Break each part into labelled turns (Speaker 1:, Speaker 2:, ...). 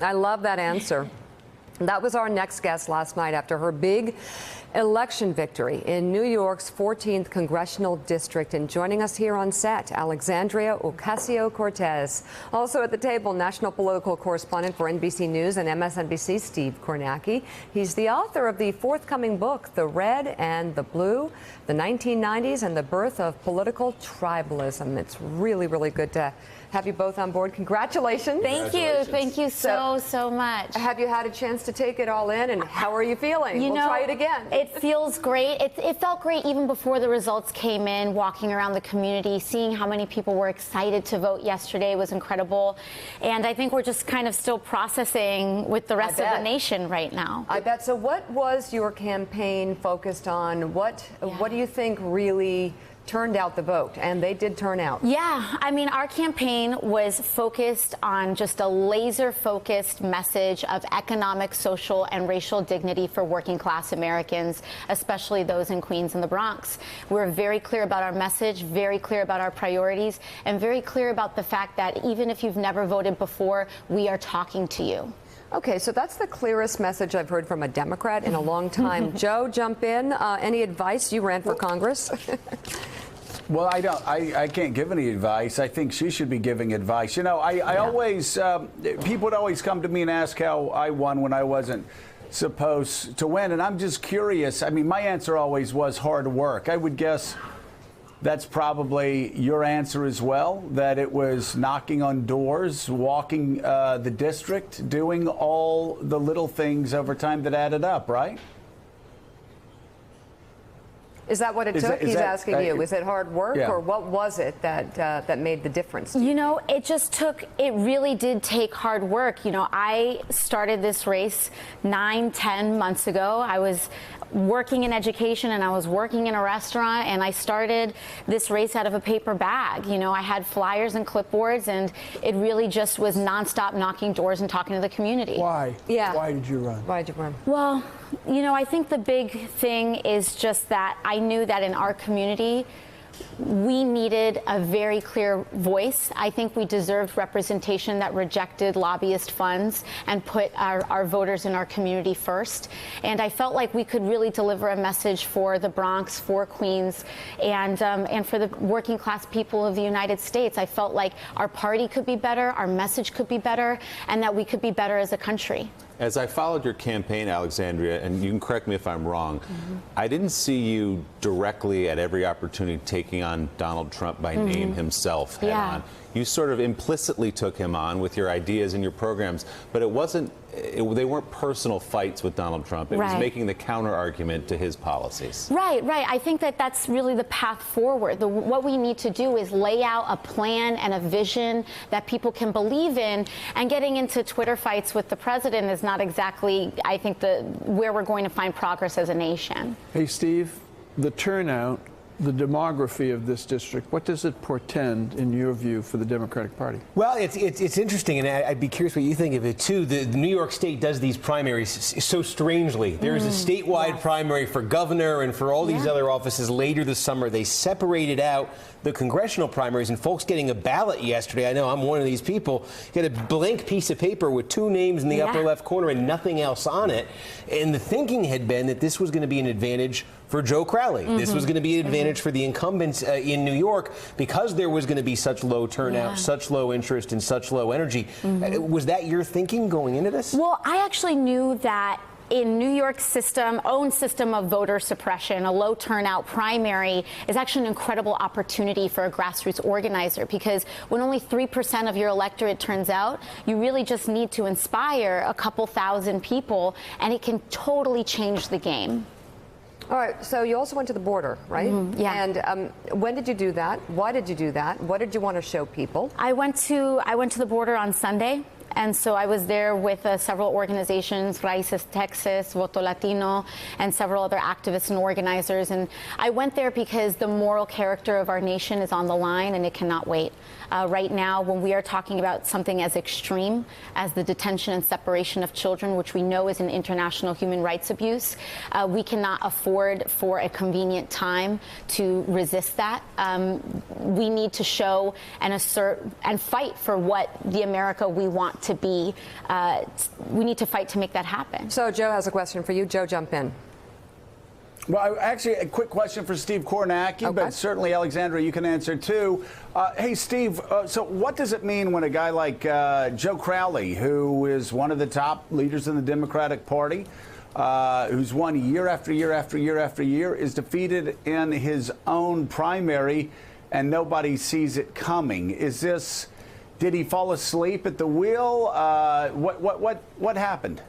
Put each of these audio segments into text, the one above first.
Speaker 1: I love that answer. That was our next guest last night after her big election victory in New York's 14th congressional district. And joining us here on set, Alexandria Ocasio-Cortez. Also at the table, national political correspondent for NBC News and MSNBC, Steve Kornacki. He's the author of the forthcoming book, The Red and the Blue, the 1990s and the Birth of Political Tribalism. It's really, really good to have you both on board. Congratulations.
Speaker 2: Thank you. Thank you so much.
Speaker 1: Have you had a chance to take it all in, and how are you feeling? We'll try it again.
Speaker 2: It feels great. It felt great even before the results came in, walking around the community, seeing how many people were excited to vote yesterday was incredible. And I think we're just kind of still processing with the rest of the nation right now.
Speaker 1: I bet. So what was your campaign focused on? What do you think really turned out the vote? And they did turn out.
Speaker 2: Yeah, I mean, our campaign was focused on just a laser-focused message of economic, social, and racial dignity for working-class Americans, especially those in Queens and the Bronx. We're very clear about our message, very clear about our priorities, and very clear about the fact that even if you've never voted before, we are talking to you.
Speaker 1: Okay, so that's the clearest message I've heard from a Democrat in a long time. Joe, jump in. Any advice? You ran for Congress.
Speaker 3: Well, I can't give any advice. I think she should be giving advice. You know, I always, people would always come to me and ask how I won when I wasn't supposed to win. And I'm just curious. I mean, my answer always was hard work. I would guess that's probably your answer as well, that it was knocking on doors, walking the district, doing all the little things over time that added up, right?
Speaker 1: Is that what it took? He's asking you. Was it hard work, or what was it that made the difference?
Speaker 2: You know, it really did take hard work. You know, I started this race 9-10 months ago. I was working in education and I was working in a restaurant, and I started this race out of a paper bag. You know, I had flyers and clipboards, and it really just was nonstop knocking doors and talking to the community.
Speaker 4: Why?
Speaker 2: Yeah.
Speaker 4: Why did you run?
Speaker 1: Why did you run?
Speaker 2: Well, you know, I think the big thing is just that I knew that in our community, we needed a very clear voice. I think we deserved representation that rejected lobbyist funds and put our voters in our community first. And I felt like we could really deliver a message for the Bronx, for Queens, and for the working class people of the United States. I felt like our party could be better, our message could be better, and that we could be better as a country.
Speaker 5: As I followed your campaign, Alexandria, and you can correct me if I'm wrong, I didn't see you directly at every opportunity taking on Donald Trump by name himself head on. You sort of implicitly took him on with your ideas and your programs, but it wasn't, they weren't personal fights with Donald Trump. It was making the counter argument to his policies.
Speaker 2: Right. I think that that's really the path forward. What we need to do is lay out a plan and a vision that people can believe in, and getting into Twitter fights with the president is not exactly, I think, where we're going to find progress as a nation.
Speaker 4: Hey, Steve, the turnout, the demography of this district, what does it portend, in your view, for the Democratic Party?
Speaker 6: Well, it's interesting, and I'd be curious what you think of it, too. The New York State does these primaries so strangely. There's a statewide primary for governor and for all these other offices later this summer. They separated out the congressional primaries, and folks getting a ballot yesterday, I know I'm one of these people, get a blank piece of paper with 2 names in the upper left corner and nothing else on it. And the thinking had been that this was going to be an advantage for Joe Crowley. This was going to be an advantage for the incumbents in New York, because there was going to be such low turnout, such low interest, and such low energy. Was that your thinking going into this?
Speaker 2: Well, I actually knew that in New York's own system of voter suppression, a low turnout primary is actually an incredible opportunity for a grassroots organizer, because when only 3% of your electorate turns out, you really just need to inspire a couple thousand people, and it can totally change the game.
Speaker 1: All right, so you also went to the border, right?
Speaker 2: Yeah.
Speaker 1: And when did you do that? Why did you do that? What did you want to show people?
Speaker 2: I went to the border on Sunday. And so I was there with several organizations, Raíces Texas, Voto Latino, and several other activists and organizers. And I went there because the moral character of our nation is on the line, and it cannot wait. Right now, when we are talking about something as extreme as the detention and separation of children, which we know is an international human rights abuse, we cannot afford for a convenient time to resist that. We need to show and assert and fight for what the America we want to be, we need to fight to make that happen.
Speaker 1: So Joe has a question for you. Joe, jump in.
Speaker 3: Well, actually, a quick question for Steve Kornacki,
Speaker 1: Okay.
Speaker 3: but certainly, Alexandria, you can answer too. Hey, Steve, so what does it mean when a guy like Joe Crowley, who is one of the top leaders in the Democratic Party, who's won year after year after year after year, is defeated in his own primary and nobody sees it coming? Is this... Did he fall asleep at the wheel? What happened?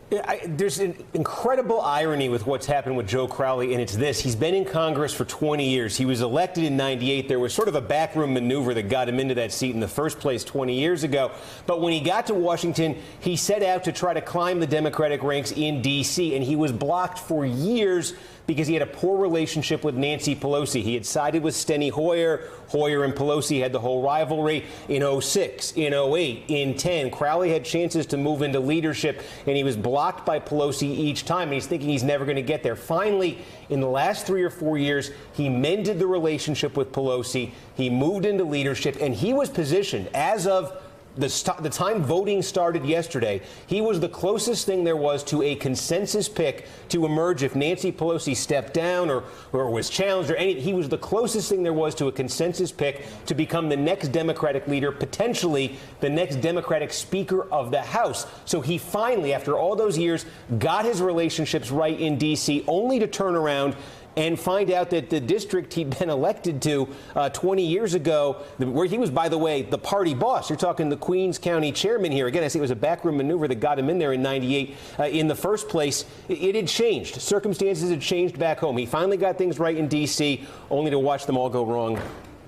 Speaker 6: There's an incredible irony with what's happened with Joe Crowley, and it's this. He's been in Congress for 20 years. He was elected in '98. There was sort of a backroom maneuver that got him into that seat in the first place 20 years ago. But when he got to Washington, he set out to try to climb the Democratic ranks in D.C., and he was blocked for years because he had a poor relationship with Nancy Pelosi. He had sided with Steny Hoyer. Hoyer and Pelosi had the whole rivalry in '06, in '08, in '10. Crowley had chances to move into leadership, and he was blocked by Pelosi each time, and he's thinking he's never going to get there. Finally, in the last 3 or 4 years, he mended the relationship with Pelosi. He moved into leadership, and he was positioned as of the time voting started yesterday. He was the closest thing there was to a consensus pick to emerge if Nancy Pelosi stepped down or was challenged or anything. He was the closest thing there was to a consensus pick to become the next Democratic leader, potentially the next Democratic Speaker of the House. So he finally, after all those years, got his relationships right in D.C., only to turn around and find out that the district he'd been elected to 20 years ago, where he was, by the way, the party boss. You're talking the Queens County chairman here. Again, I say it was a backroom maneuver that got him in there in '98 in the first place. It had changed. Circumstances had changed back home. He finally got things right in D.C., only to watch them all go wrong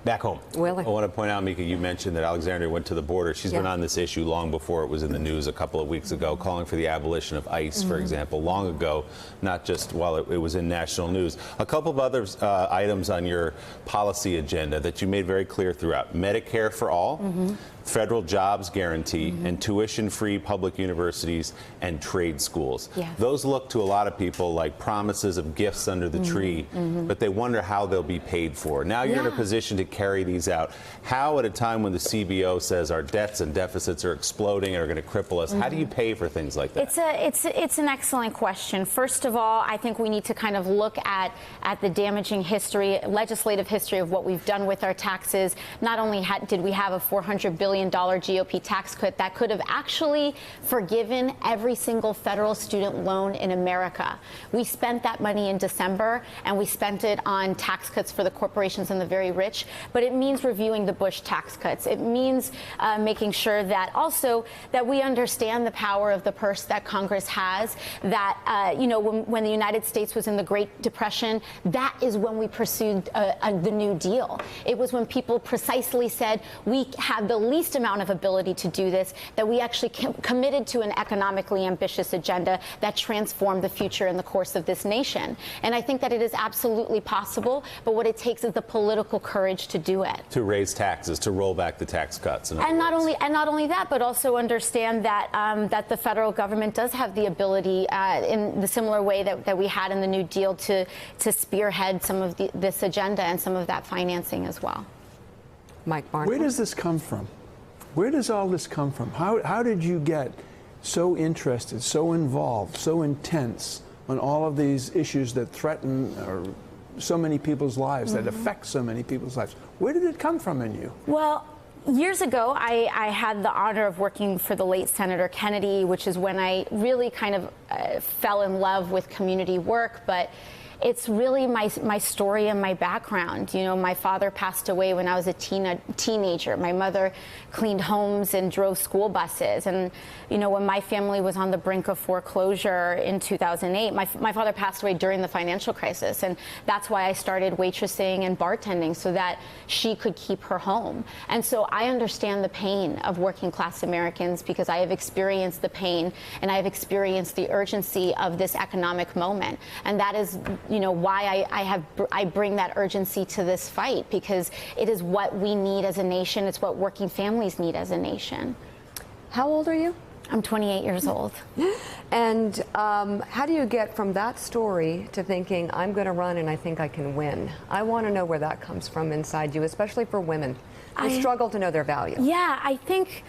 Speaker 6: back home.
Speaker 1: Willie.
Speaker 5: I want to point out, Mika, you mentioned that Alexandria went to the border. She's been on this issue long before it was in the news a couple of weeks ago, calling for the abolition of ICE, for example, long ago, not just while it was in national news. A couple of other items on your policy agenda that you made very clear throughout: Medicare for all, federal jobs guarantee, and tuition-free public universities and trade schools.
Speaker 2: Yeah.
Speaker 5: Those look to a lot of people like promises of gifts under the tree, but they wonder how they'll be paid for. Now you're in a position to carry these out. How, at a time when the CBO says our debts and deficits are exploding and are going to cripple us, how do you pay for things like that?
Speaker 2: It's an excellent question. First of all, I think we need to kind of look at the damaging history, legislative history of what we've done with our taxes. Not only did we have a $400 billion GOP tax cut that could have actually forgiven every single federal student loan in America. We spent that money in December, and we spent it on tax cuts for the corporations and the very rich. But it means reviewing the Bush tax cuts. It means making sure that also that we understand the power of the purse that Congress has. That when the United States was in the Great Depression, that is when we pursued the New Deal. It was when people precisely said we have the least amount of ability to do this, that we actually committed to an economically ambitious agenda that transformed the future and the course of this nation. And I think that it is absolutely possible, but what it takes is the political courage to do it.
Speaker 5: To raise taxes, to roll back the tax cuts.
Speaker 2: And not only that, but also understand that that the federal government does have the ability, in the similar way that we had in the New Deal, to spearhead some of this agenda and some of that financing as well.
Speaker 1: Mike Barnicle.
Speaker 4: Where does this come from? Where does all this come from? How did you get so interested, so involved, so intense on all of these issues that threaten so many people's lives, that affect so many people's lives? Where did it come from in you?
Speaker 2: Well, years ago, I had the honor of working for the late Senator Kennedy, which is when I really kind of fell in love with community work. But it's really my story and my background. You know, my father passed away when I was a teenager. My mother cleaned homes and drove school buses. And, you know, when my family was on the brink of foreclosure in 2008, my father passed away during the financial crisis. And that's why I started waitressing and bartending, so that she could keep her home. And so I understand the pain of working class Americans, because I have experienced the pain and I have experienced the urgency of this economic moment. And that is, you know, why I bring that urgency to this fight, because it is what we need as a nation. It's what working families need as a nation.
Speaker 1: How old are you?
Speaker 2: I'm 28 years old.
Speaker 1: And how do you get from that story to thinking, I'm going to run and I think I can win? I want to know where that comes from inside you, especially for women who struggle to know their value.
Speaker 2: Yeah, I think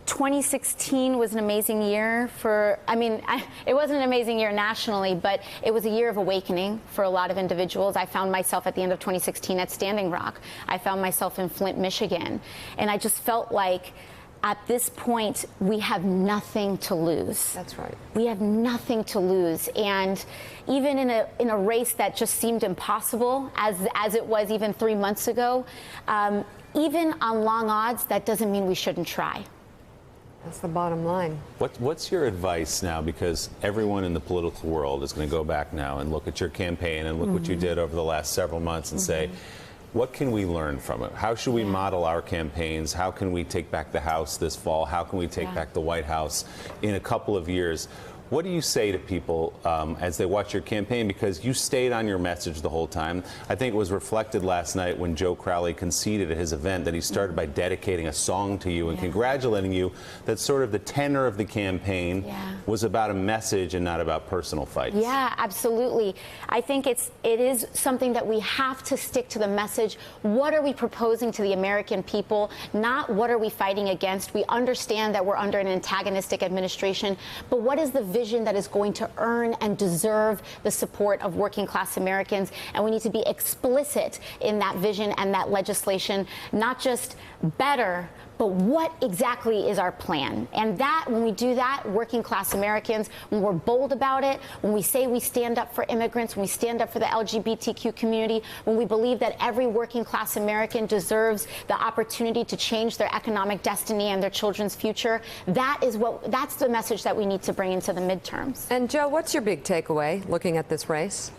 Speaker 2: 2016 was an amazing year for, it wasn't an amazing year nationally, but it was a year of awakening for a lot of individuals. I found myself at the end of 2016 at Standing Rock. I found myself in Flint, Michigan. And I just felt like at this point, we have nothing to lose.
Speaker 1: That's right.
Speaker 2: We have nothing to lose. And even in a race that just seemed impossible, as it was even 3 months ago, even on long odds, that doesn't mean we shouldn't try.
Speaker 1: That's the bottom line.
Speaker 5: What's your advice now? Because everyone in the political world is going to go back now and look at your campaign and look what you did over the last several months and say, what can we learn from it? How should we model our campaigns? How can we take back the House this fall? How can we take back the White House in a couple of years? What do you say to people as they watch your campaign? Because you stayed on your message the whole time. I think it was reflected last night when Joe Crowley conceded at his event that he started by dedicating a song to you and congratulating you that sort of the tenor of the campaign was about a message and not about personal fights.
Speaker 2: Yeah, absolutely. I think it is something that we have to stick to the message. What are we proposing to the American people? Not what are we fighting against? We understand that we're under an antagonistic administration, but what is the vision that is going to earn and deserve the support of working class Americans? And we need to be explicit in that vision and that legislation, not just better, but what exactly is our plan? And that, when we do that, working class Americans, when we're bold about it, when we say we stand up for immigrants, when we stand up for the LGBTQ community, when we believe that every working class American deserves the opportunity to change their economic destiny and their children's future, that's the message that we need to bring into the midterms.
Speaker 1: And Joe, what's your big takeaway looking at this race?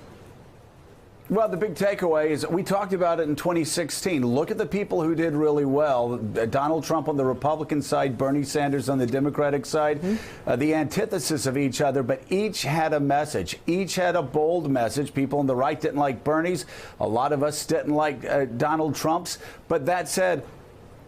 Speaker 3: Well, the big takeaway is we talked about it in 2016. Look at the people who did really well. Donald Trump on the Republican side, Bernie Sanders on the Democratic side, the antithesis of each other, but each had a message. Each had a bold message. People on the right didn't like Bernie's. A lot of us didn't like Donald Trump's. But that said,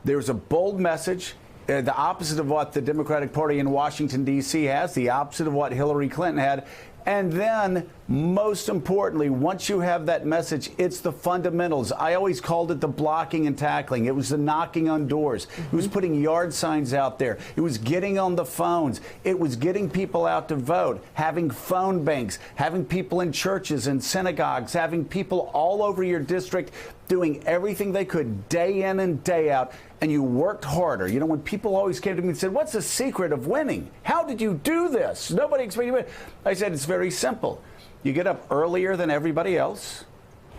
Speaker 3: there's a bold message. The opposite of what the Democratic Party in Washington, D.C. has, the opposite of what Hillary Clinton had. And then, most importantly, once you have that message, it's the fundamentals. I always called it the blocking and tackling. It was the knocking on doors. It was putting yard signs out there. It was getting on the phones. It was getting people out to vote, having phone banks, having people in churches and synagogues, having people all over your district doing everything they could day in and day out. And you worked harder. You know, when people always came to me and said, what's the secret of winning? How did you do this? Nobody expected you to win. I said, it's very simple. You get up earlier than everybody else.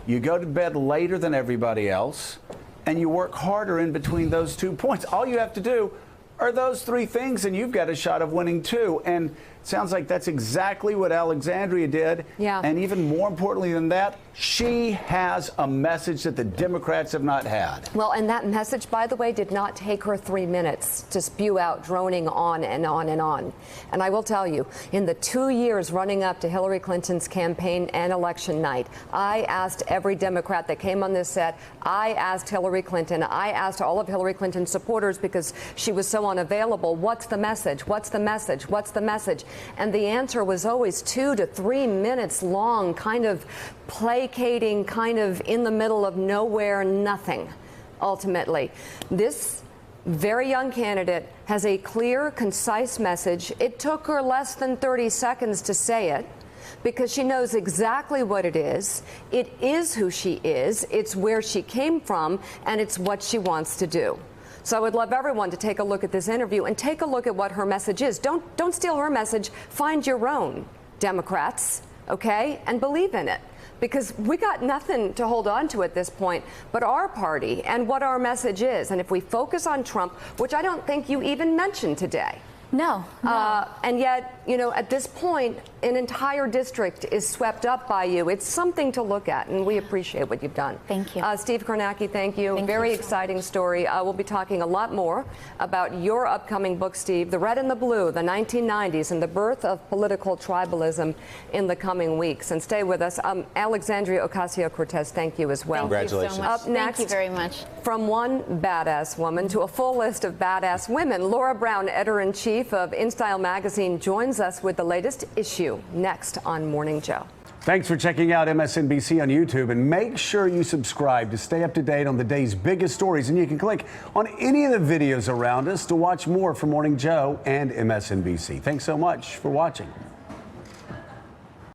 Speaker 3: You go to bed later than everybody else. And you work harder in between those 2 points. All you have to do are those 3 things, and you've got a shot of winning too. And it sounds like that's exactly what Alexandria did.
Speaker 1: Yeah.
Speaker 3: And even more importantly than that, she has a message that the Democrats have not had.
Speaker 1: Well, and that message, by the way, did not take her 3 minutes to spew out, droning on and on and on. And I will tell you, in the 2 years running up to Hillary Clinton's campaign and election night, I asked every Democrat that came on this set, I asked Hillary Clinton, I asked all of Hillary Clinton's supporters, because she was so unavailable, what's the message? What's the message? What's the message? And the answer was always 2 to 3 minutes long, kind of placating, kind of in the middle of nowhere, nothing, ultimately. This very young candidate has a clear, concise message. It took her less than 30 seconds to say it, because she knows exactly what it is. It is who she is, it's where she came from, and it's what she wants to do. So I would love everyone to take a look at this interview and take a look at what her message is. Don't steal her message. Find your own, Democrats, okay? And believe in it. Because we got nothing to hold on to at this point but our party and what our message is. And if we focus on Trump, which I don't think you even mentioned today.
Speaker 2: No.
Speaker 1: And yet, you know, at this point, an entire district is swept up by you. It's something to look at, and we appreciate what you've done.
Speaker 2: Thank you.
Speaker 1: Steve Kornacki, thank you.
Speaker 2: Thank
Speaker 1: Very
Speaker 2: you.
Speaker 1: exciting story. We'll be talking a lot more about your upcoming book, Steve, The Red and the Blue, the 1990s and the Birth of Political Tribalism, in the coming weeks. And stay with us. Alexandria Ocasio-Cortez, thank you as well.
Speaker 2: Thank you so
Speaker 5: Congratulations.
Speaker 2: much.
Speaker 1: Up next,
Speaker 2: Thank you very much.
Speaker 1: From one badass woman to a full list of badass women, Laura Brown, editor-in-chief of InStyle magazine, joins us with the latest issue next on Morning Joe.
Speaker 3: Thanks for checking out MSNBC on YouTube, and make sure you subscribe to stay up to date on the day's biggest stories. And you can click on any of the videos around us to watch more from Morning Joe and MSNBC. Thanks so much for watching.